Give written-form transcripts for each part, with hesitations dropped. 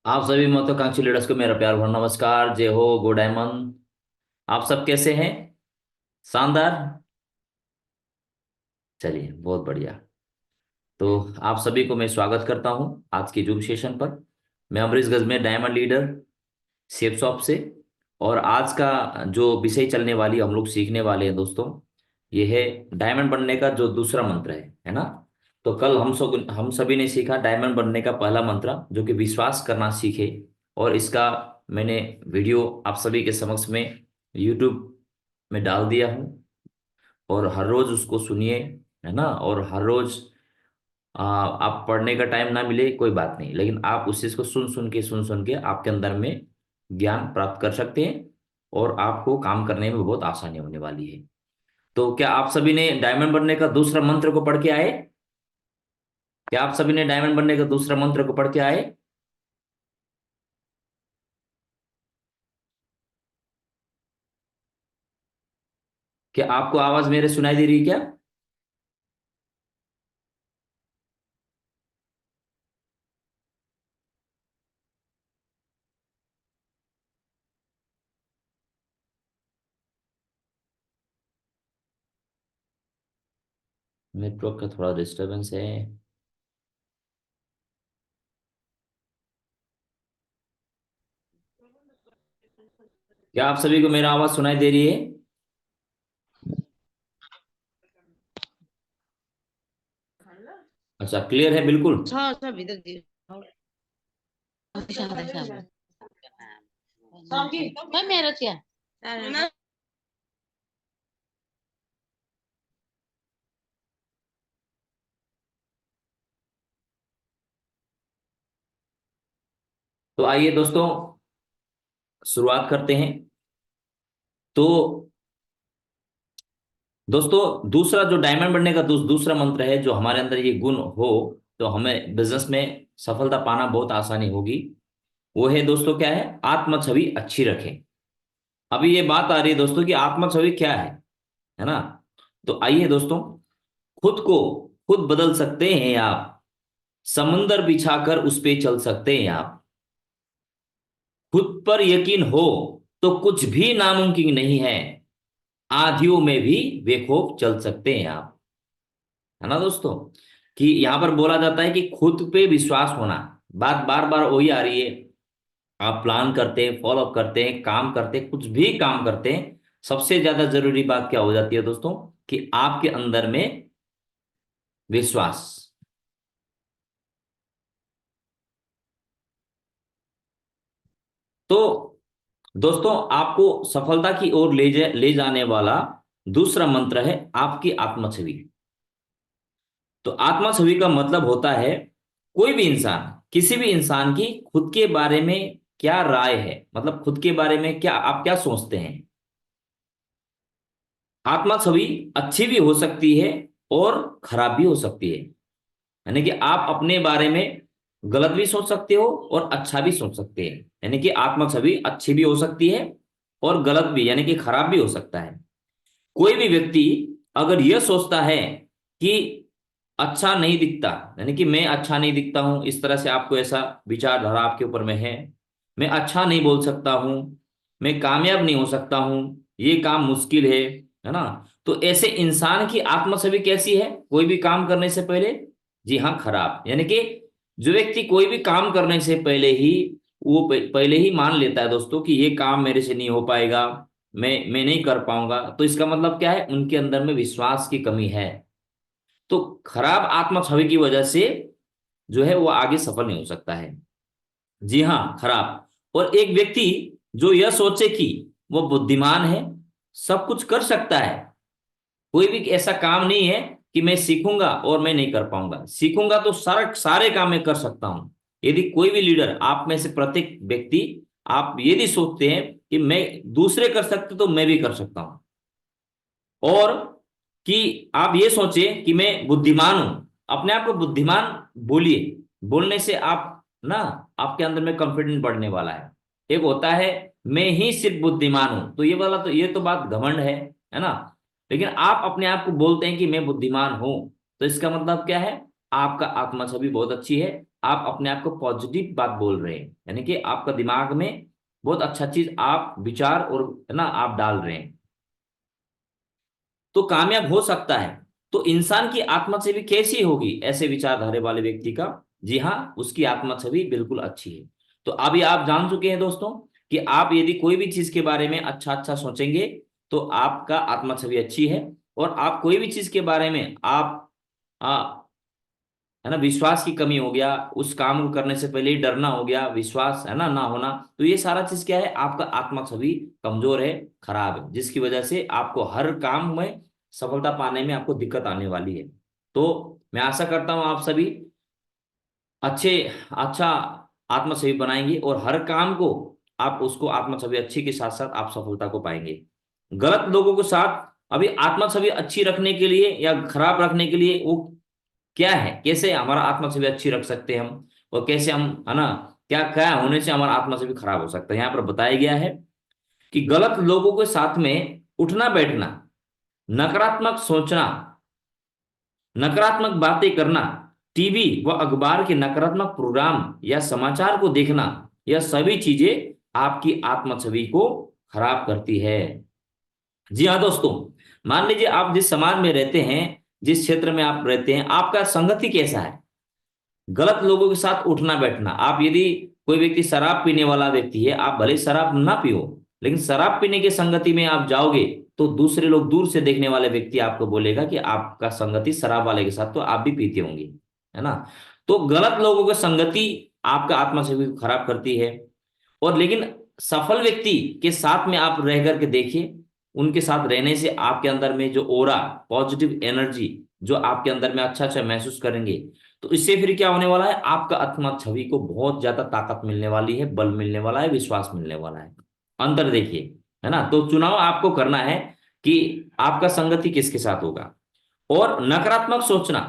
आप सभी महत्वाकांक्षी लीडर्स को मेरा प्यार भरा नमस्कार। जय हो, गो डायमंड। आप सब कैसे हैं? शानदार। चलिए, बहुत बढ़िया। तो आप सभी को मैं स्वागत करता हूं आज के जूम सेशन पर। मैं Amrish Gajmer, diamond leader, shape shop से। और आज का जो विषय चलने वाली हम लोग सीखने वाले हैं दोस्तों, ये है डायमंड बनने का जो दूसरा मंत्र है ना। तो कल हम सभी ने सीखा डायमंड बनने का पहला मंत्र, जो कि विश्वास करना सीखे। और इसका मैंने वीडियो आप सभी के समक्ष में यूट्यूब में डाल दिया हूँ। और हर रोज उसको सुनिए, है ना। और हर रोज आप पढ़ने का टाइम ना मिले कोई बात नहीं, लेकिन आप उस चीज को सुन सुन के आपके अंदर में ज्ञान प्राप्त कर सकते हैं। और आपको काम करने में बहुत आसानी होने वाली है। तो क्या आप सभी ने डायमंड बनने का दूसरा मंत्र को पढ़ के आए? क्या आप सभी ने डायमंड बनने का दूसरा मंत्र को पढ़ के आए? क्या आपको आवाज मेरे सुनाई दे रही है क्या? नेटवर्क का थोड़ा डिस्टरबेंस है। क्या आप सभी को मेरा आवाज सुनाई दे रही है? अच्छा, क्लियर है बिल्कुल। 저 믿어 니 मैं मेरा क्या तो आइए दोस्तों, शुरुआत करते हैं। तो दोस्तों, दूसरा जो डायमंड बनने का दूसरा मंत्र है, जो हमारे अंदर ये गुण हो तो हमें बिजनेस में सफलता पाना बहुत आसानी होगी। वो है दोस्तों, क्या है? आत्म छवि अच्छी रखें। अभी ये बात आ रही है दोस्तों कि आत्म छवि क्या है ना। तो आइए दोस्तों, खुद को खुद बदल सकते हैं आप। समुंदर बिछाकर उस पे चल सकते हैं आप। खुद पर यकीन हो तो कुछ भी नामुमकिन नहीं है। आंधियों में भी बेखौफ चल सकते हैं आप। है ना दोस्तों, कि यहां पर बोला जाता है कि खुद पे विश्वास होना। बात बार बार वही आ रही है। आप प्लान करते हैं, फॉलो अप करते हैं, काम करते हैं, कुछ भी काम करते हैं, सबसे ज्यादा जरूरी बात क्या हो जाती है दोस्तों? कि आपके अंदर में विश्वास। तो दोस्तों, आपको सफलता की ओर ले जाने वाला दूसरा मंत्र है आपकी आत्म छवि। तो आत्मा छवि का मतलब होता है कोई भी इंसान, किसी भी इंसान की खुद के बारे में क्या राय है, मतलब खुद के बारे में क्या आप क्या सोचते हैं। आत्मा छवि अच्छी भी हो सकती है और खराब भी हो सकती है। यानी कि आप अपने बारे में गलत भी सोच सकते हो और अच्छा भी सोच सकते हैं। यानी कि आत्मा छवि अच्छी भी हो सकती है और गलत भी, यानी कि खराब भी हो सकता है। कोई भी व्यक्ति अगर यह सोचता है कि अच्छा नहीं दिखता, यानी कि मैं अच्छा नहीं दिखता हूं, इस तरह से आपको ऐसा विचारधारा आपके ऊपर में है, मैं अच्छा नहीं बोल सकता हूं, मैं कामयाब नहीं हो सकता हूं, ये काम मुश्किल है ना। तो ऐसे इंसान की आत्म छवि कैसी है कोई भी काम करने से पहले? जी हाँ, खराब। यानी कि जो व्यक्ति कोई भी काम करने से पहले ही वो पहले ही मान लेता है दोस्तों कि ये काम मेरे से नहीं हो पाएगा, मैं नहीं कर पाऊंगा, तो इसका मतलब क्या है? उनके अंदर में विश्वास की कमी है। तो खराब आत्म छवि की वजह से जो है वो आगे सफल नहीं हो सकता है। जी हाँ, खराब। और एक व्यक्ति जो यह सोचे कि वो बुद्धिमान है, सब कुछ कर सकता है, कोई भी ऐसा काम नहीं है कि मैं सीखूंगा और मैं नहीं कर पाऊंगा, सीखूंगा तो सारे सारे काम मैं कर सकता हूं। यदि कोई भी लीडर, आप में से प्रत्येक व्यक्ति, आप यदि सोचते हैं कि मैं दूसरे कर सकते तो मैं भी कर सकता हूं, और कि आप ये सोचें कि मैं बुद्धिमान हूं, अपने आप को बुद्धिमान बोलिए। बोलने से आप ना, आपके अंदर में कॉन्फिडेंस बढ़ने वाला है। एक होता है मैं ही सिर्फ बुद्धिमान हूं, तो ये वाला, तो ये तो बात घमंड है ना। लेकिन आप अपने आप को बोलते हैं कि मैं बुद्धिमान हूं, तो इसका मतलब क्या है? आपका आत्मा छवि बहुत अच्छी है, आप अपने आप को पॉजिटिव बात बोल रहे हैं, यानी कि आपका दिमाग में बहुत अच्छा चीज आप विचार और है ना आप डाल रहे हैं, तो कामयाब हो सकता है। तो इंसान की आत्मा छवि कैसी होगी ऐसे विचारधारे वाले व्यक्ति का? जी हाँ, उसकी आत्मा छवि बिल्कुल अच्छी है। तो अभी आप जान चुके हैं दोस्तों कि आप यदि कोई भी चीज के बारे में अच्छा अच्छा सोचेंगे तो आपका आत्मा छवि अच्छी है। और आप कोई भी चीज के बारे में आप है ना विश्वास की कमी हो गया, उस काम को करने से पहले ही डरना हो गया, विश्वास है ना ना होना, तो ये सारा चीज क्या है, आपका आत्मा छवि कमजोर है, खराब है, जिसकी वजह से आपको हर काम में सफलता पाने में आपको दिक्कत आने वाली है। तो मैं आशा करता हूं आप सभी अच्छे अच्छा आत्मा छवि बनाएंगे और हर काम को आप उसको आत्मा छवि अच्छी के साथ साथ आप सफलता को पाएंगे। गलत लोगों के साथ अभी आत्मा छवि अच्छी रखने के लिए या खराब रखने के लिए वो क्या है, कैसे हमारा आत्मा छवि अच्छी रख सकते हैं हम, और कैसे हम है ना क्या क्या होने से हमारा आत्मा छवि खराब हो सकता है। यहाँ पर बताया गया है कि गलत लोगों के साथ में उठना बैठना, नकारात्मक सोचना, नकारात्मक बातें करना, टीवी व अखबार के नकारात्मक प्रोग्राम या समाचार को देखना, यह सभी चीजें आपकी आत्मा छवि को खराब करती है। जी हाँ दोस्तों, मान लीजिए आप जिस समाज में रहते हैं, जिस क्षेत्र में आप रहते हैं, आपका संगति कैसा है, गलत लोगों के साथ उठना बैठना। आप यदि कोई व्यक्ति शराब पीने वाला व्यक्ति है, आप भले शराब ना पियो, लेकिन शराब पीने की संगति में आप जाओगे तो दूसरे लोग दूर से देखने वाले व्यक्ति आपको बोलेगा कि आपका संगति शराब वाले के साथ, तो आप भी पीते होंगे, है ना। तो गलत लोगों की संगति आपका आत्मा छवि को खराब करती है। और लेकिन सफल व्यक्ति के साथ में आप रह करके देखिए, उनके साथ रहने से आपके अंदर में जो ओरा, पॉजिटिव एनर्जी जो आपके अंदर में अच्छा अच्छा महसूस करेंगे, तो इससे फिर क्या होने वाला है, आपका आत्मा छवि को बहुत ज्यादा ताकत मिलने वाली है, बल मिलने वाला है, विश्वास मिलने वाला है। अंतर देखिए, है ना। तो चुनाव आपको करना है कि आपका संगति किसके साथ होगा। और नकारात्मक सोचना,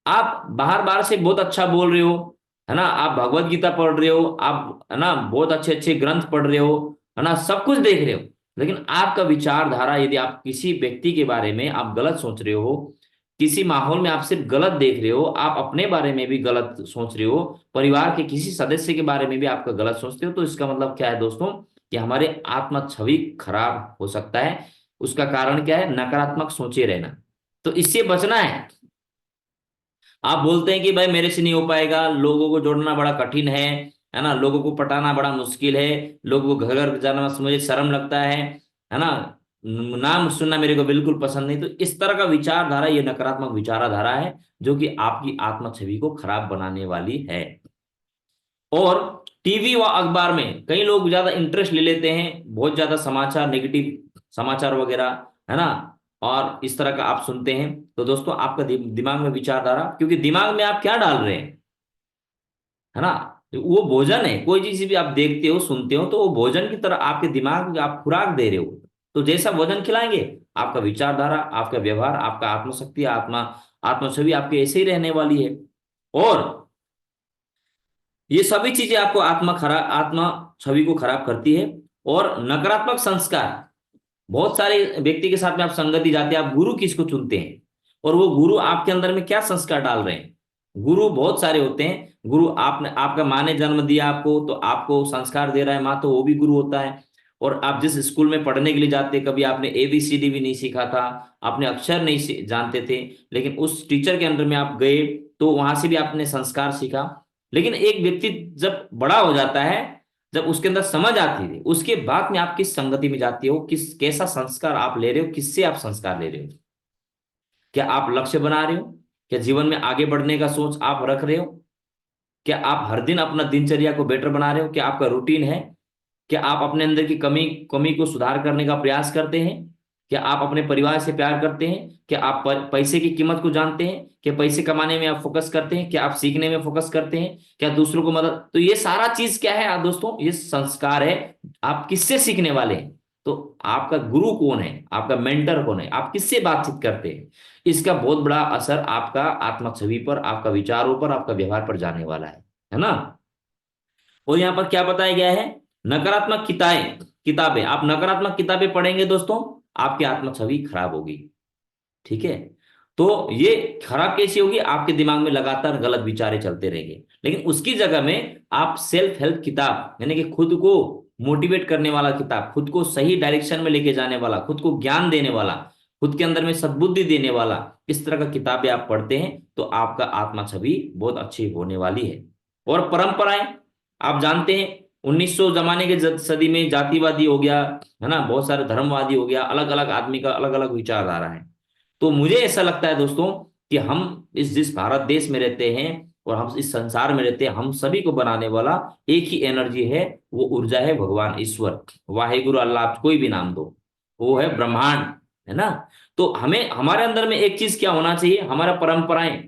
आप बाहर बाहर से बहुत अच्छा बोल रहे हो, है ना, आप भगवत गीता पढ़ रहे हो, आप है ना बहुत अच्छे अच्छे ग्रंथ पढ़ रहे हो, है ना, सब कुछ देख रहे हो, लेकिन आपका विचारधारा यदि आप किसी व्यक्ति के बारे में आप गलत सोच रहे हो, किसी माहौल में आप सिर्फ गलत देख रहे हो, आप अपने बारे में भी गलत सोच रहे हो, परिवार के किसी सदस्य के बारे में भी आपका गलत सोचते हो, तो इसका मतलब क्या है दोस्तों, कि हमारे आत्मा छवि खराब हो सकता है। उसका कारण क्या है, नकारात्मक सोचे रहना। तो इससे बचना आप बोलते हैं कि भाई मेरे से नहीं हो पाएगा, लोगों को जोड़ना बड़ा कठिन है ना, लोगों को पटाना बड़ा मुश्किल है, लोगों को घर घर जाना मुझे शर्म लगता है ना, नाम सुनना मेरे को बिल्कुल पसंद नहीं। तो इस तरह का विचारधारा, ये नकारात्मक विचारधारा है जो कि आपकी आत्मा छवि को खराब बनाने वाली है। और टीवी व अखबार में कई लोग ज्यादा इंटरेस्ट ले लेते हैं, बहुत ज्यादा समाचार, नेगेटिव समाचार वगैरह, है ना, और इस तरह का आप सुनते हैं, तो दोस्तों आपका दिमाग में विचारधारा, क्योंकि दिमाग में आप क्या डाल रहे हैं, है ना, वो भोजन है, कोई चीज भी आप देखते हो सुनते हो तो वो भोजन की तरह आपके दिमाग में आप खुराक दे रहे हो। तो जैसा भोजन खिलाएंगे, आपका विचारधारा, आपका व्यवहार, आपका आत्मशक्ति, आत्मा छवि आपकी ऐसे ही रहने वाली है। और ये सभी चीजें आपको आत्मा छवि को खराब करती है। और नकारात्मक संस्कार, बहुत सारे व्यक्ति के साथ में आप संगति जाते हैं, आप गुरु किसको चुनते हैं, और वो गुरु आपके अंदर में क्या संस्कार डाल रहे हैं। गुरु बहुत सारे होते हैं, गुरु आपने, आपका माँ ने जन्म दिया आपको तो आपको संस्कार दे रहा है माँ, तो वो भी गुरु होता है। और आप जिस स्कूल में पढ़ने के लिए जाते, कभी आपने ABCD भी नहीं सीखा था, आपने अक्षर नहीं जानते थे, लेकिन उस टीचर के अंदर में आप गए तो वहां से भी आपने संस्कार सीखा। लेकिन एक व्यक्ति जब बड़ा हो जाता है, जब उसके अंदर समझ आती है, उसके बाद में आप किस संगति में जाते हो, किस कैसा संस्कार आप ले रहे हो, किससे आप संस्कार ले रहे हो, क्या आप लक्ष्य बना रहे हो, क्या जीवन में आगे बढ़ने का सोच आप रख रहे हो, क्या आप हर दिन अपना दिनचर्या को बेटर बना रहे हो, क्या आपका रूटीन है, क्या आप अपने अंदर की कमी कमी को सुधार करने का प्रयास करते हैं, क्या आप अपने परिवार से प्यार करते हैं, क्या आप पैसे की कीमत को जानते हैं, क्या पैसे कमाने में आप फोकस करते हैं, क्या आप सीखने में फोकस करते हैं, क्या दूसरों को मदद, तो ये सारा चीज क्या है दोस्तों, ये संस्कार है। आप किससे सीखने वाले हैं, तो आपका गुरु कौन है, आपका मेंटर कौन है, आप किससे बातचीत करते हैं, इसका बहुत बड़ा असर आपका आत्मा छवि पर, आपका विचारों पर, आपका व्यवहार पर जाने वाला है ना। और यहाँ पर क्या बताया गया है, नकारात्मक किताबें, आप नकारात्मक किताबें पढ़ेंगे दोस्तों, आपकी आत्मा छवि खराब होगी, ठीक है। तो ये खराब कैसी होगी, आपके दिमाग में लगातार गलत विचारे चलते रहेंगे। लेकिन उसकी जगह में आप सेल्फ हेल्प किताब, यानी कि खुद को मोटिवेट करने वाला किताब, खुद को सही डायरेक्शन में लेके जाने वाला, खुद को ज्ञान देने वाला, खुद के अंदर में सद्बुद्धि देने वाला, इस तरह का किताबें आप पढ़ते हैं तो आपका आत्मा छवि बहुत अच्छी होने वाली है। और परंपराएं, आप जानते हैं 1900 जमाने के सदी में जातिवादी हो गया, है ना, बहुत सारे धर्मवादी हो गया, अलग अलग आदमी का अलग अलग विचारधारा है। तो मुझे ऐसा लगता है दोस्तों कि हम इस जिस भारत देश में रहते हैं और हम इस संसार में रहते हैं, हम सभी को बनाने वाला एक ही एनर्जी है, वो ऊर्जा है भगवान ईश्वर, वाहेगुरु, अल्लाह, आप कोई भी नाम दो, वो है ब्रह्मांड, है ना। तो हमें हमारे अंदर में एक चीज क्या होना चाहिए, हमारा परंपराएं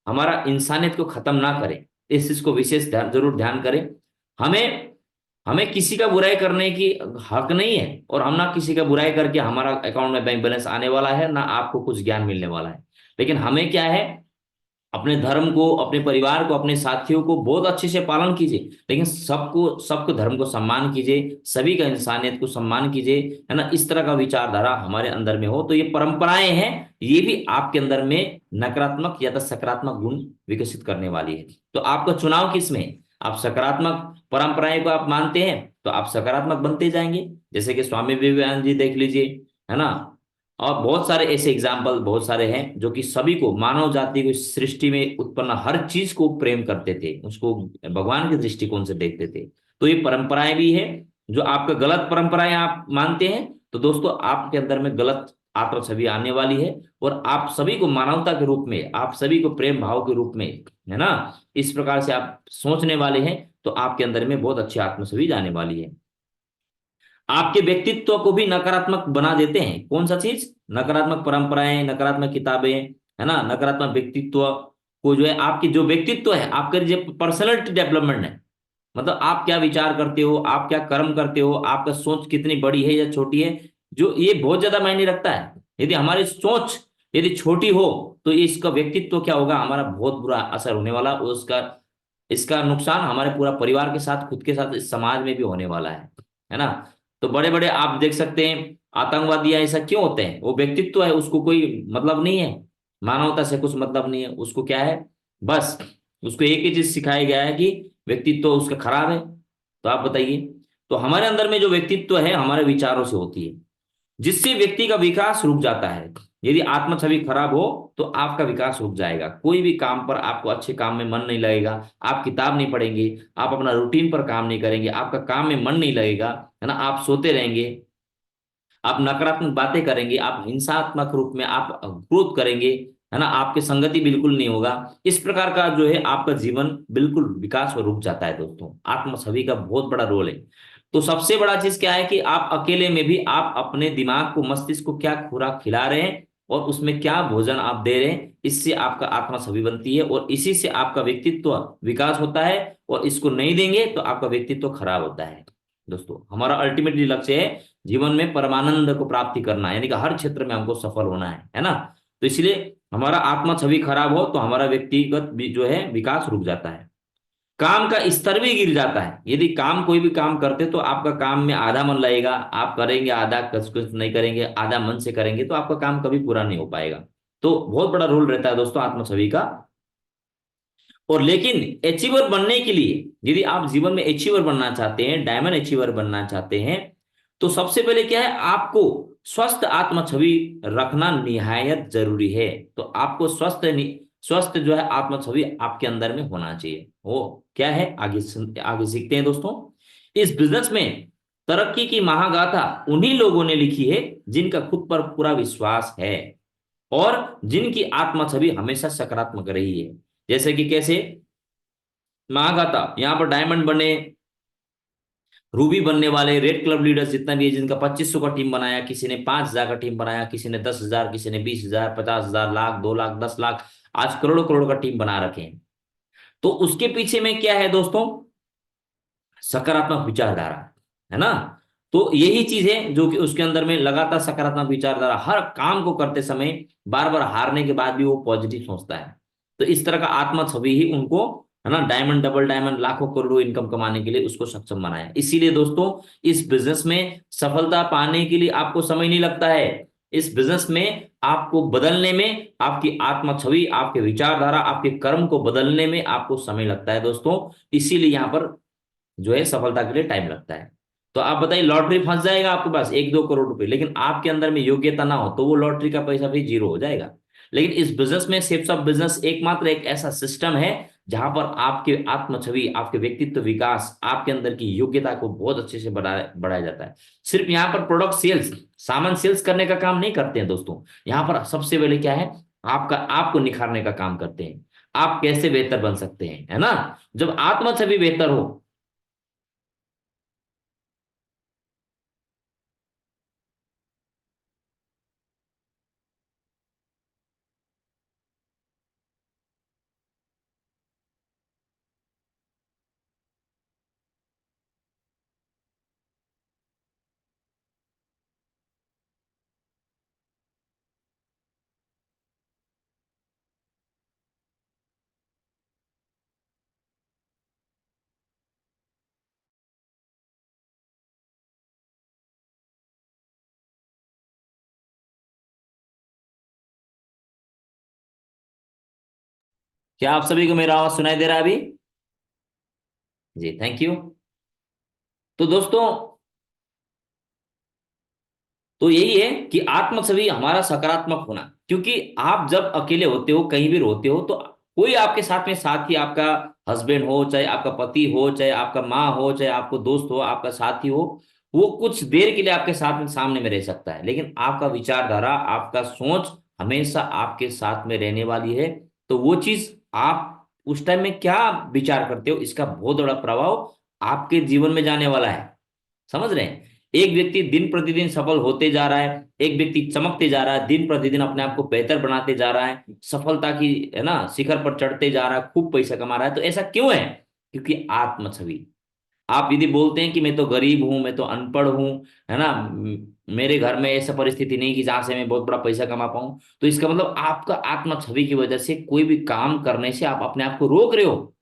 हमारा इंसानियत को खत्म ना करें, इस चीज को विशेष जरूर ध्यान करें। हमें हमें किसी का बुराई करने की हक नहीं है, और हम ना किसी का बुराई करके हमारा अकाउंट में बैंक बैलेंस आने वाला है, ना आपको कुछ ज्ञान मिलने वाला है। लेकिन हमें क्या है, अपने धर्म को, अपने परिवार को, अपने साथियों को बहुत अच्छे से पालन कीजिए, लेकिन सबको धर्म को सम्मान कीजिए, सभी का इंसानियत को सम्मान कीजिए, है ना। इस तरह का विचारधारा हमारे अंदर में हो तो ये परंपराएं हैं, ये भी आपके अंदर में नकारात्मक या तो सकारात्मक गुण विकसित करने वाली है। तो आपका चुनाव किसमें है, आप सकारात्मक परंपराएं को आप मानते हैं तो आप सकारात्मक बनते जाएंगे, जैसे कि स्वामी विवेकानंद जी देख लीजिए, है ना। और बहुत सारे ऐसे एग्जाम्पल बहुत सारे हैं जो कि सभी को, मानव जाति को, इस सृष्टि में उत्पन्न हर चीज को प्रेम करते थे, उसको भगवान के दृष्टिकोण से देखते थे। तो ये परंपराएं भी है, जो आपका गलत परंपराएं आप मानते हैं तो दोस्तों आपके अंदर में गलत आत्म छवि आने वाली है, और आप सभी को मानवता के रूप में, आप सभी को प्रेम भाव के रूप में, है ना, इस प्रकार से आप सोचने वाले हैं तो आपके अंदर में बहुत अच्छी आत्म छवि जाने वाली है। आपके व्यक्तित्व को भी नकारात्मक बना देते हैं, कौन सा चीज, नकारात्मक परंपराएं, नकारात्मक किताबें, है ना, नकारात्मक व्यक्तित्व को जो है, आपकी जो व्यक्तित्व है, आपका जो पर्सनैलिटी डेवलपमेंट है, मतलब आप क्या विचार करते हो, आप क्या कर्म करते हो, आपका सोच कितनी बड़ी है या छोटी है, जो ये बहुत ज्यादा मायने रखता है। यदि हमारी सोच यदि छोटी हो तो ये इसका व्यक्तित्व क्या होगा, हमारा बहुत बुरा असर होने वाला, और उसका इसका नुकसान हमारे पूरा परिवार के साथ, खुद के साथ, इस समाज में भी होने वाला है ना। तो बड़े बड़े आप देख सकते हैं आतंकवादी ऐसा क्यों होते हैं, वो व्यक्तित्व है, उसको कोई मतलब नहीं है, मानवता से कुछ मतलब नहीं है उसको, क्या है, बस उसको एक ही चीज सिखाया गया है कि व्यक्तित्व उसका खराब है। तो आप बताइए, तो हमारे अंदर में जो व्यक्तित्व है हमारे विचारों से होती है, जिससे व्यक्ति का विकास रुक जाता है। यदि आत्म छवि खराब हो तो आपका विकास रुक जाएगा, कोई भी काम पर आपको, अच्छे काम में मन नहीं लगेगा, आप किताब नहीं पढ़ेंगे, आप अपना रूटीन पर काम नहीं करेंगे, आपका काम में मन नहीं लगेगा, है ना, आप सोते रहेंगे, आप नकारात्मक बातें करेंगे, आप हिंसात्मक रूप में आप क्रोध करेंगे, है ना, आपके संगति बिल्कुल नहीं होगा। इस प्रकार का जो है आपका जीवन बिल्कुल विकास में रुक जाता है दोस्तों। आत्म छवि का बहुत बड़ा रोल है। तो सबसे बड़ा चीज क्या है कि आप अकेले में भी आप अपने दिमाग को, मस्तिष्क को क्या खुराक खिला रहे हैं और उसमें क्या भोजन आप दे रहे हैं, इससे आपका आत्मा छवि बनती है और इसी से आपका व्यक्तित्व विकास होता है। और इसको नहीं देंगे तो आपका व्यक्तित्व खराब होता है। दोस्तों हमारा अल्टीमेटली लक्ष्य है जीवन में परमानंद को प्राप्ति करना, यानी कि हर क्षेत्र में हमको सफल होना है ना। तो इसलिए हमारा आत्मा छवि खराब हो तो हमारा व्यक्तिगत भी जो है विकास रुक जाता है, काम का स्तर भी गिर जाता है। यदि काम, कोई भी काम करते तो आपका काम में आधा मन लगेगा, आप करेंगे आधा, कुछ कुछ नहीं करेंगे, आधा मन से करेंगे तो आपका काम कभी पूरा नहीं हो पाएगा। तो बहुत बड़ा रोल रहता है दोस्तों आत्म छवि का। और लेकिन अचीवर बनने के लिए, यदि आप जीवन में अचीवर बनना चाहते हैं, डायमंड अचीवर बनना चाहते हैं, तो सबसे पहले क्या है, आपको स्वस्थ आत्म छवि रखना निहायत जरूरी है। तो आपको स्वस्थ जो है आत्म छवि आपके अंदर में होना चाहिए। वो क्या है, आगे सीखते हैं दोस्तों। इस बिजनेस में तरक्की की महागाथा उन्हीं लोगों ने लिखी है जिनका खुद पर पूरा विश्वास है और जिनकी आत्म छवि हमेशा सकारात्मक रही है। जैसे कि कैसे, महागाथा यहाँ पर डायमंड बने, रूबी बनने वाले, रेड क्लब लीडर्स जितना भी है, जिनका 2500 का टीम बनाया, किसी ने 5000 का टीम बनाया, किसी ने 10,000, किसी ने 20,000, 50,000, लाख, 2 लाख, 10 लाख, आज करोड़ों करोड़ का टीम बना रखे हैं। तो उसके पीछे में क्या है दोस्तों, सकारात्मक विचारधारा, है ना। तो यही चीज है जो कि उसके अंदर में लगातार सकारात्मक विचारधारा, हर काम को करते समय बार बार हारने के बाद भी वो पॉजिटिव सोचता है। तो इस तरह का आत्मा छवि ही उनको, है ना, डायमंड, डबल डायमंड, लाखों करोड़ों इनकम कमाने के लिए उसको सक्षम बनाया। इसीलिए दोस्तों इस बिजनेस में सफलता पाने के लिए आपको समय नहीं लगता है, इस बिजनेस में आपको बदलने में, आपकी आत्मा छवि, आपके विचारधारा, आपके कर्म को बदलने में आपको समय लगता है दोस्तों। इसीलिए यहाँ पर जो है सफलता के लिए टाइम लगता है। तो आप बताइए, लॉटरी फंस जाएगा आपके पास 1-2 करोड़ रुपए, लेकिन आपके अंदर में योग्यता ना हो तो वो लॉटरी का पैसा भी जीरो हो जाएगा। लेकिन इस बिजनेस में, शेप्स ऑफ बिजनेस एकमात्र एक ऐसा सिस्टम है जहां पर आपके आत्म छवि, आपके व्यक्तित्व विकास, आपके अंदर की योग्यता को बहुत अच्छे से बढ़ाया जाता है। सिर्फ यहाँ पर प्रोडक्ट सेल्स, सामान सेल्स करने का काम नहीं करते हैं दोस्तों। यहाँ पर सबसे पहले क्या है, आपको निखारने का काम करते हैं। आप कैसे बेहतर बन सकते हैं, है ना। जब आत्म छवि बेहतर हो, क्या आप सभी को मेरा आवाज सुनाई दे रहा है अभी? जी, थैंक यू। तो दोस्तों, तो यही है कि आत्म छवि हमारा सकारात्मक होना, क्योंकि आप जब अकेले होते हो, कहीं भी रोते हो, तो कोई आपके साथ में, साथी आपका हस्बैंड हो, चाहे आपका पति हो, चाहे आपका माँ हो, चाहे आपको दोस्त हो, आपका साथी हो, वो कुछ देर के लिए आपके साथ में, सामने में रह सकता है, लेकिन आपका विचारधारा, आपका सोच हमेशा आपके साथ में रहने वाली है। तो वो चीज आप उस टाइम में क्या विचार करते हो, इसका बहुत बड़ा प्रभाव आपके जीवन में जाने वाला है। समझ रहे हैं? एक व्यक्ति दिन प्रतिदिन सफल होते जा रहा है, एक व्यक्ति चमकते जा रहा है, दिन प्रतिदिन अपने आप को बेहतर बनाते जा रहा है, सफलता की, है ना, शिखर पर चढ़ते जा रहा है, खूब पैसा कमा रहा है। तो ऐसा क्यों है? क्योंकि आत्म छवि। आप यदि बोलते हैं कि मैं तो गरीब हूं, मैं तो अनपढ़ हूं, है ना, मेरे घर में ऐसा परिस्थिति नहीं कि जहां से मैं बहुत बड़ा पैसा कमा पाऊं, तो इसका मतलब आपका आत्म छवि की वजह से कोई भी काम करने से आप अपने आप को रोक रहे हो।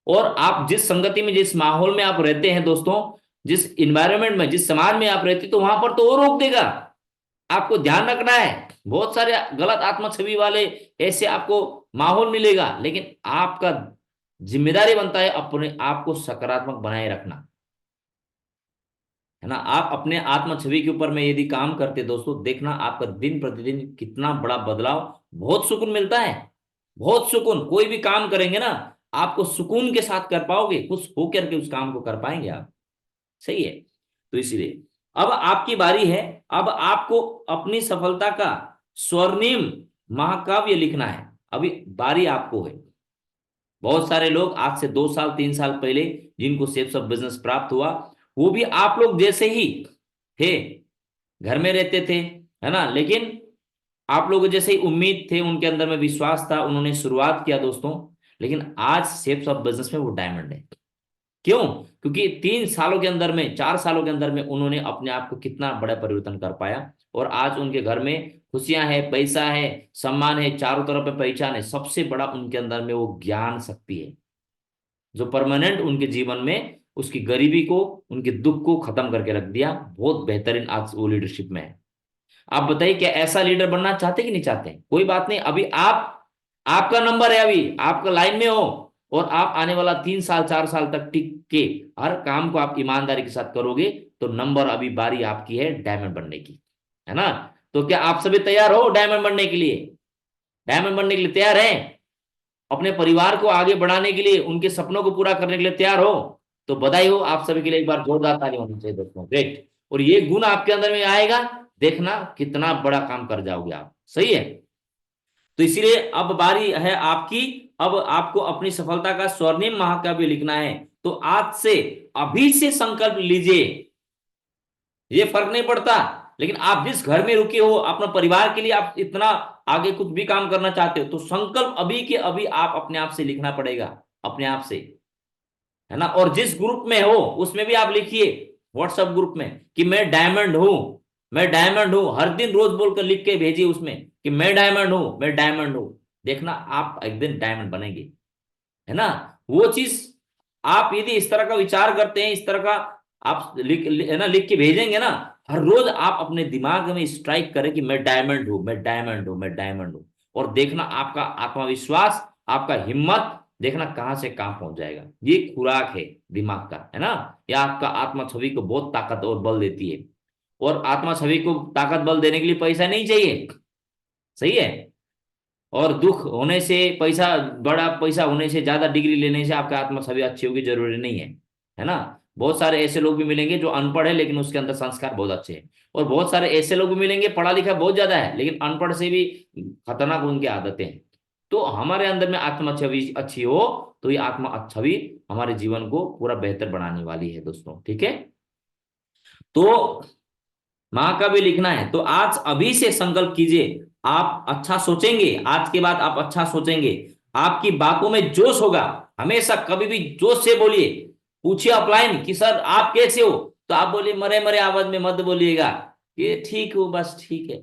और आप जिस संगति में, जिस माहौल में आप रहते हैं दोस्तों, जिस इन्वायरमेंट में, जिस समाज में आप रहते, तो वहां पर तो वो रोक देगा। आपको ध्यान रखना है, बहुत सारे गलत आत्म छवि वाले ऐसे आपको माहौल मिलेगा, लेकिन आपका जिम्मेदारी बनता है अपने आप को सकारात्मक बनाए रखना, है ना। आप अपने आत्म छवि के ऊपर में यदि काम करते दोस्तों, देखना आपका दिन प्रतिदिन कितना बड़ा बदलाव, बहुत सुकून मिलता है। बहुत सुकून, कोई भी काम करेंगे ना, आपको सुकून के साथ कर पाओगे, खुश होकर के उस काम को कर पाएंगे आप। सही है। तो इसीलिए अब आपकी बारी है। अब आपको अपनी सफलता का स्वर्णिम महाकाव्य लिखना है। अभी बारी आपको है। बहुत सारे लोग आज से 2 साल 3 साल पहले, जिनको शेप्स ऑफ बिजनेस प्राप्त हुआ, वो भी आप लोग जैसे ही थे, घर में रहते थे, है ना, लेकिन आप लोगों जैसे ही उम्मीद थे, उनके अंदर में विश्वास था, उन्होंने शुरुआत किया दोस्तों। लेकिन आज शेप्स ऑफ बिजनेस में वो डायमंड है। क्यों? क्योंकि 3 सालों के अंदर में, 4 सालों के अंदर में उन्होंने अपने आप को कितना बड़ा परिवर्तन कर पाया। और आज उनके घर में खुशियां है, पैसा है, सम्मान है, चारों तरफ पे पहचान है। सबसे बड़ा उनके अंदर में वो ज्ञान शक्ति है, जो परमानेंट उनके जीवन में उसकी गरीबी को, उनके दुख को खत्म करके रख दिया। बहुत बेहतरीन आज वो लीडरशिप में है। आप बताइए, क्या ऐसा लीडर बनना चाहते कि नहीं चाहते? कोई बात नहीं, अभी आप, आपका नंबर है, अभी आपका लाइन में हो, और आप आने वाला 3 साल 4 साल तक टिक के हर काम को आप ईमानदारी के साथ करोगे, तो नंबर, अभी बारी आपकी है डायमंड बनने की, है ना। तो क्या आप सभी तैयार हो डायमंड बनने के लिए? डायमंड बनने के लिए तैयार हैं? अपने परिवार को आगे बढ़ाने के लिए, उनके सपनों को पूरा करने के लिए तैयार हो? तो बधाई हो आप सभी के लिए, एक बार जोरदार ताली होनी चाहिए दोस्तों। ग्रेट। और ये गुण आपके अंदर में आएगा, देखना कितना बड़ा काम कर जाओगे आप। सही है। तो इसीलिए अब बारी है आपकी। अब आपको अपनी सफलता का स्वर्णिम महाकाव्य लिखना है। तो आज से, अभी से संकल्प लीजिए। ये फर्क नहीं पड़ता, लेकिन आप जिस घर में रुके हो, अपने परिवार के लिए आप इतना आगे कुछ भी काम करना चाहते हो, तो संकल्प अभी के अभी आप अपने आप से लिखना पड़ेगा, अपने आप से, है ना। और जिस ग्रुप में हो उसमें भी आप लिखिए, व्हाट्सएप ग्रुप में, कि मैं डायमंड हूं, मैं डायमंड हूं। हर दिन रोज बोलकर लिख के भेजिए उसमें कि मैं डायमंड हूं, मैं डायमंड हूं। देखना आप एक दिन डायमंड बनेंगे, है ना। वो चीज आप यदि इस तरह का विचार करते हैं, इस तरह का आप है ना, लिख के भेजेंगे ना, हर रोज आप अपने दिमाग में स्ट्राइक करें कि मैं डायमंड हूं, मैं डायमंड हूं, मैं डायमंड हूं। और देखना आपका आत्मविश्वास, आपका हिम्मत देखना कहां से कहां पहुंच जाएगा। ये खुराक है दिमाग का, है ना। यह आपका आत्मा छवि को बहुत ताकत और बल देती है। और आत्मा छवि को ताकत बल देने के लिए पैसा नहीं चाहिए, सही है। और दुख होने से पैसा, बड़ा पैसा होने से, ज्यादा डिग्री लेने से आपका आत्मा छवि अच्छी होगी जरूरी नहीं है ना। बहुत सारे ऐसे लोग भी मिलेंगे जो अनपढ़ है लेकिन उसके अंदर संस्कार बहुत अच्छे हैं। और बहुत सारे ऐसे लोग भी मिलेंगे पढ़ा लिखा बहुत ज्यादा है लेकिन अनपढ़ से भी खतरनाक उनकी आदतें हैं। तो हमारे अंदर में आत्मा छवि अच्छी हो तो ये आत्मा छवि हमारे जीवन को पूरा बेहतर बनाने वाली है दोस्तों, ठीक है। तो माँ का भी लिखना है, तो आज अभी से संकल्प कीजिए आप अच्छा सोचेंगे, आज के बाद आप अच्छा सोचेंगे, आपकी बातों में जोश होगा। हमेशा कभी भी जोश से बोलिए। पूछिए ऑफलाइन कि सर आप कैसे हो, तो आप बोलिए मरे मरे आवाज में मत बोलिएगा ये ठीक हो, बस ठीक है।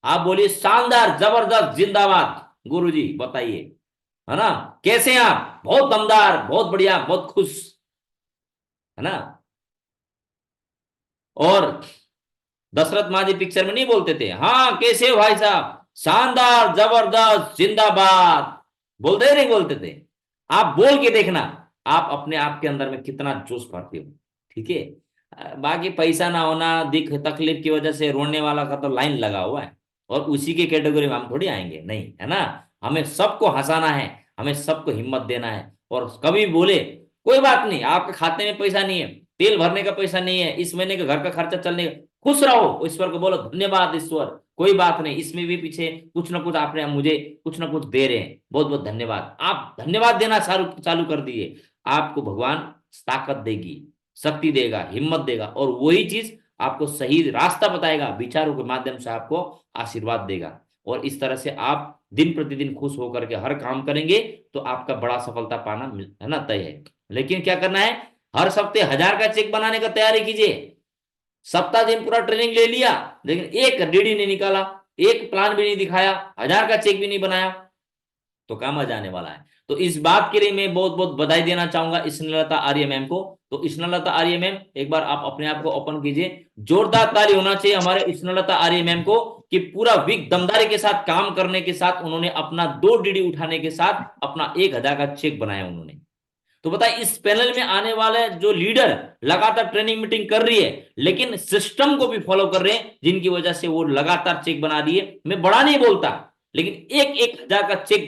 आप बोलिए शानदार, जबरदस्त, जिंदाबाद गुरुजी बताइए, है ना। कैसे हैं आप, बहुत दमदार, बहुत बढ़िया, बहुत खुश, है ना। और दशरथ मांझी पिक्चर में नहीं बोलते थे, हाँ कैसे हो भाई साहब, शानदार, जबरदस्त, जिंदाबाद, बोलते नहीं बोलते थे। आप बोल के देखना आप अपने आप के अंदर में कितना जोश पाते हो, ठीक है। बाकी पैसा ना होना, दिख तकलीफ की वजह से रोने वाला का तो लाइन लगा हुआ है, और उसी के कैटेगरी में हम थोड़ी आएंगे, नहीं, है ना। हमें सबको हंसाना है, हमें सबको हिम्मत देना है। और कभी बोले कोई बात नहीं, आपके खाते में पैसा नहीं है, तेल भरने का पैसा नहीं है, इस महीने का घर का खर्चा चलने का, खुश रहो, ईश्वर को बोलो धन्यवाद ईश्वर, कोई बात नहीं, इसमें भी पीछे कुछ ना कुछ आपने मुझे कुछ ना कुछ दे रहे हैं, बहुत बहुत धन्यवाद। आप धन्यवाद देना चालू चालू कर दिए, आपको भगवान ताकत देगी, शक्ति देगा, हिम्मत देगा, और वही चीज आपको सही रास्ता बताएगा, विचारों के माध्यम से आपको आशीर्वाद देगा। और इस तरह से आप दिन प्रतिदिन खुश होकर के हर काम करेंगे तो आपका बड़ा सफलता पाना है ना तय है। लेकिन क्या करना है, हर हफ्ते 1000 का चेक बनाने का तैयारी कीजिए। सप्ताह दिन पूरा ट्रेनिंग ले लिया लेकिन एक डीडी नहीं निकाला, एक प्लान भी नहीं दिखाया, 1000 का चेक भी नहीं बनाया, तो कहाँ मजा आने वाला है। तो इस बात के लिए मैं बहुत बहुत बधाई देना चाहूंगा स्नेहलता आर्य मैम को। तो स्नेहलता आर्य मैम, एक बार आप अपने आप को ओपन कीजिए, जोरदार ताली होना चाहिए हमारे स्नेहलता आर्य मैम को कि पूरा वीक दमदारी के साथ काम करने के साथ उन्होंने अपना 2 डीडी उठाने के साथ अपना 1000 का चेक बनाया उन्होंने। तो बताइए इस पैनल में आने वाले जो लीडर लगातार ट्रेनिंग मीटिंग कर रही है लेकिन सिस्टम को भी फॉलो कर रहे हैं, जिनकी वजह से वो लगातार चेक बना दिए। मैं बड़ा नहीं बोलता लेकिन 1-1000 का चेक